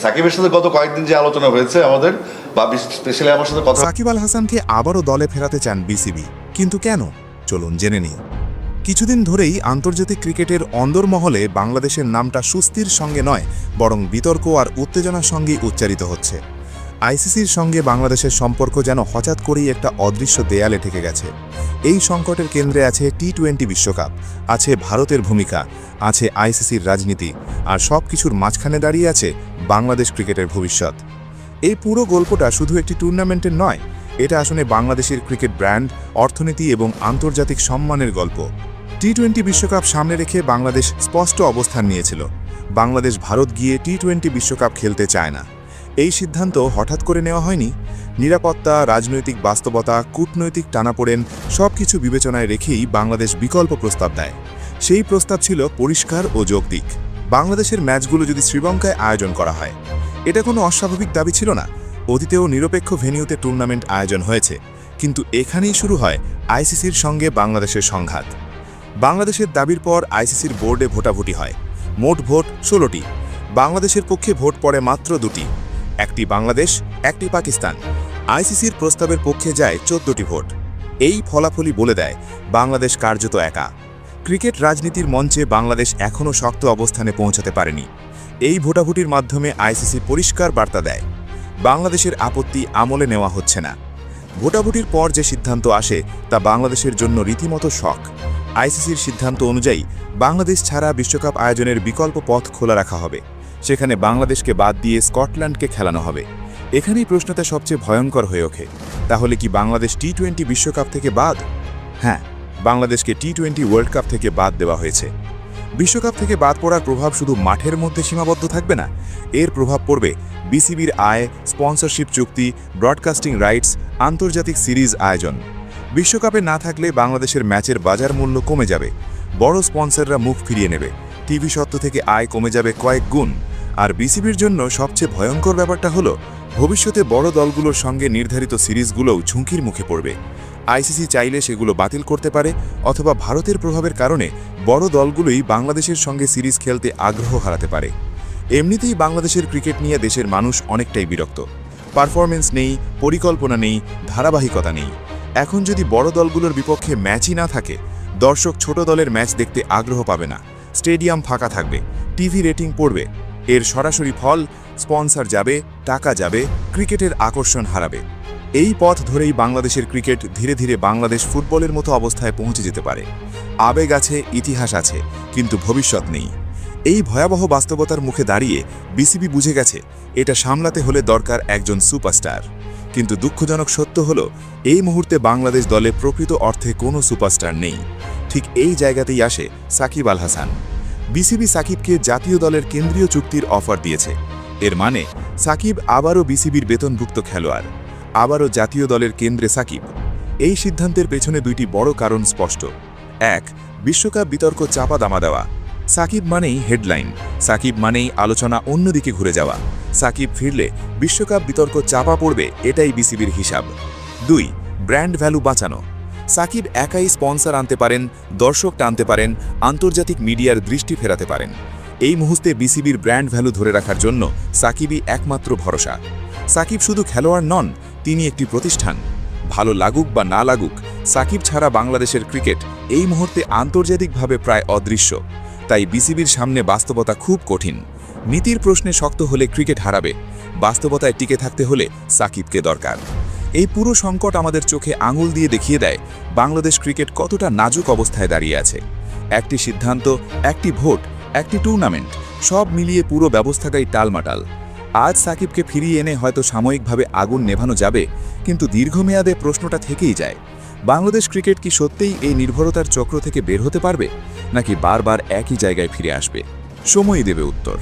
সাকিবের সাথে গত কয়েকদিন যে আলোচনা হয়েছে আমাদের, বা স্পেশালি আমার সাথে কথা, সাকিব আল হাসানকে আবারও দলে ফেরাতে চান বিসিবি, কিন্তু কেন? চলুন জেনে নিই। কিছুদিন ধরেই আন্তর্জাতিক ক্রিকেটের অন্দরমহলে বাংলাদেশের নামটা সুস্থির সঙ্গে নয়, বরং বিতর্ক আর উত্তেজনার সঙ্গেই উচ্চারিত হচ্ছে। আইসিসির সঙ্গে বাংলাদেশের সম্পর্ক যেন হঠাৎ করেই একটা অদৃশ্য দেয়ালে ঠেকে গেছে। এই সংকটের কেন্দ্রে আছে টি-20 বিশ্বকাপ, আছে ভারতের ভূমিকা, আছে আইসিসির রাজনীতি, আর সব কিছুর মাঝখানে দাঁড়িয়ে আছে বাংলাদেশ ক্রিকেটের ভবিষ্যৎ। এই পুরো গল্পটা শুধু একটি টুর্নামেন্টের নয়, এটা আসলে বাংলাদেশের ক্রিকেট ব্র্যান্ড, অর্থনীতি এবং আন্তর্জাতিক সম্মানের গল্প। টি-20 বিশ্বকাপ সামনে রেখে বাংলাদেশ স্পষ্ট অবস্থান নিয়েছিল। বাংলাদেশ ভারত গিয়ে টি-20 বিশ্বকাপ খেলতে চায় না। এই সিদ্ধান্ত হঠাৎ করে নেওয়া হয়নি। নিরাপত্তা, রাজনৈতিক বাস্তবতা, কূটনৈতিক টানাপোড়েন সব কিছু বিবেচনায় রেখেই বাংলাদেশ বিকল্প প্রস্তাব দেয়। সেই প্রস্তাব ছিল পরিষ্কার ও যৌক্তিক। বাংলাদেশের ম্যাচগুলো যদি শ্রীলঙ্কায় আয়োজন করা হয়, এটা কোনো অস্বাভাবিক দাবি ছিল না। অতীতেও নিরপেক্ষ ভেন্যুতে টুর্নামেন্ট আয়োজন হয়েছে, কিন্তু এখানেই শুরু হয় আইসিসির সঙ্গে বাংলাদেশের সংঘাত। বাংলাদেশের দাবির পর আইসিসির বোর্ডে ভোটাভুটি হয়। মোট ভোট 16টি। বাংলাদেশের পক্ষে ভোট পড়ে মাত্র 2টি, একটি বাংলাদেশ, একটি পাকিস্তান। আইসিসির প্রস্তাবের পক্ষে যায় 14টি ভোট। এই ফলাফলই বলে দেয় বাংলাদেশ কার্যত একা। ক্রিকেট রাজনীতির মঞ্চে বাংলাদেশ এখনও শক্ত অবস্থানে পৌঁছাতে পারেনি। এই ভোটাভুটির মাধ্যমে আইসিসি পরিষ্কার বার্তা দেয়, বাংলাদেশের আপত্তি আমলে নেওয়া হচ্ছে না। ভোটাভুটির পর যে সিদ্ধান্ত আসে তা বাংলাদেশের জন্য রীতিমতো শক। আইসিসির সিদ্ধান্ত অনুযায়ী বাংলাদেশ ছাড়া বিশ্বকাপ আয়োজনের বিকল্প পথ খোলা রাখা হবে। সেখানে বাংলাদেশকে বাদ দিয়ে স্কটল্যান্ডকে খেলানো হবে। এখানেই প্রশ্নটা সবচেয়ে ভয়ঙ্কর হয়ে ওঠে, তাহলে কি বাংলাদেশ টি-20 বিশ্বকাপ থেকে বাদ? হ্যাঁ, বাংলাদেশকে টি-20 ওয়ার্ল্ড কাপ থেকে বাদ দেওয়া হয়েছে। বিশ্বকাপ থেকে বাদ পড়ার প্রভাব শুধু মাঠের মধ্যে সীমাবদ্ধ থাকবে না, এর প্রভাব পড়বে বিসিবির আয়, স্পন্সরশিপ চুক্তি, ব্রডকাস্টিং রাইটস, আন্তর্জাতিক সিরিজ আয়োজন। বিশ্বকাপে না থাকলে বাংলাদেশের ম্যাচের বাজার মূল্য কমে যাবে, বড় স্পন্সররা মুখ ফিরিয়ে নেবে, টিভি স্বত্ব থেকে আয় কমে যাবে কয়েক গুণ। আর বিসিবির জন্য সবচেয়ে ভয়ঙ্কর ব্যাপারটা হলো, ভবিষ্যতে বড় দলগুলোর সঙ্গে নির্ধারিত সিরিজগুলোও ঝুঁকির মুখে পড়বে। আইসিসি চাইলে সেগুলো বাতিল করতে পারে, অথবা ভারতের প্রভাবের কারণে বড় দলগুলোই বাংলাদেশের সঙ্গে সিরিজ খেলতে আগ্রহ হারাতে পারে। এমনিতেই বাংলাদেশের ক্রিকেট নিয়ে দেশের মানুষ অনেকটাই বিরক্ত। পারফরমেন্স নেই, পরিকল্পনা নেই, ধারাবাহিকতা নেই। এখন যদি বড় দলগুলোর বিপক্ষে ম্যাচই না থাকে, দর্শক ছোট দলের ম্যাচ দেখতে আগ্রহ পাবে না, স্টেডিয়াম ফাঁকা থাকবে, টিভি রেটিং পড়বে। এর সরাসরি ফল, স্পন্সর যাবে, টাকা যাবে, ক্রিকেটের আকর্ষণ হারাবে। এই পথ ধরেই বাংলাদেশের ক্রিকেট ধীরে ধীরে বাংলাদেশ ফুটবলের মতো অবস্থায় পৌঁছে যেতে পারে। আবেগ আছে, ইতিহাস আছে, কিন্তু ভবিষ্যৎ নেই। এই ভয়াবহ বাস্তবতার মুখে দাঁড়িয়ে বিসিবি বুঝে গেছে, এটা সামলাতে হলে দরকার একজন সুপারস্টার। কিন্তু দুঃখজনক সত্য হলো, এই মুহূর্তে বাংলাদেশ দলে প্রকৃত অর্থে কোনো সুপারস্টার নেই। ঠিক এই জায়গাতেই আসে সাকিব আল হাসান। বিসিবি সাকিবকে জাতীয় দলের কেন্দ্রীয় চুক্তির অফার দিয়েছে। এর মানে সাকিব আবারও বিসিবির বেতনভুক্ত খেলোয়াড়, আবারও জাতীয় দলের কেন্দ্রে সাকিব। এই সিদ্ধান্তের পেছনে দুইটি বড় কারণ স্পষ্ট। এক, বিশ্বকাপ বিতর্ক চাপা দামা দেওয়া। সাকিব মানেই হেডলাইন, সাকিব মানেই আলোচনা অন্যদিকে ঘুরে যাওয়া। সাকিব ফিরলে বিশ্বকাপ বিতর্ক চাপা পড়বে, এটাই বিসিবির হিসাব। 2, ব্র্যান্ড ভ্যালু বাঁচানো। সাকিব একাই স্পন্সর আনতে পারেন, দর্শক টানতে পারেন, আন্তর্জাতিক মিডিয়ার দৃষ্টি ফেরাতে পারেন। এই মুহূর্তে বিসিবির ব্র্যান্ড ভ্যালু ধরে রাখার জন্য সাকিবই একমাত্র ভরসা। সাকিব শুধু খেলোয়াড় নন, তিনি একটি প্রতিষ্ঠান। ভালো লাগুক বা না লাগুক, সাকিব ছাড়া বাংলাদেশের ক্রিকেট এই মুহূর্তে আন্তর্জাতিকভাবে প্রায় অদৃশ্য। তাই বিসিবির সামনে বাস্তবতা খুব কঠিন। নীতির প্রশ্নে শক্ত হলে ক্রিকেট হারাবে, বাস্তবতায় টিকে থাকতে হলে সাকিবকে দরকার। এই পুরো সংকট আমাদের চোখে আঙুল দিয়ে দেখিয়ে দেয় বাংলাদেশ ক্রিকেট কতটা নাজুক অবস্থায় দাঁড়িয়ে আছে। একটি সিদ্ধান্ত, একটি ভোট, একটি টুর্নামেন্ট, সব মিলিয়ে পুরো ব্যবস্থাটাই টালমাটাল। আজ সাকিবকে ফিরিয়ে এনে হয়তো সাময়িকভাবে আগুন নেভানো যাবে, কিন্তু দীর্ঘমেয়াদে প্রশ্নটা থেকেই যায়, বাংলাদেশ ক্রিকেট কি সত্যিই এই নির্ভরতার চক্র থেকে বের হতে পারবে, নাকি বারবার একই জায়গায় ফিরে আসবে? সময়ই দেবে উত্তর।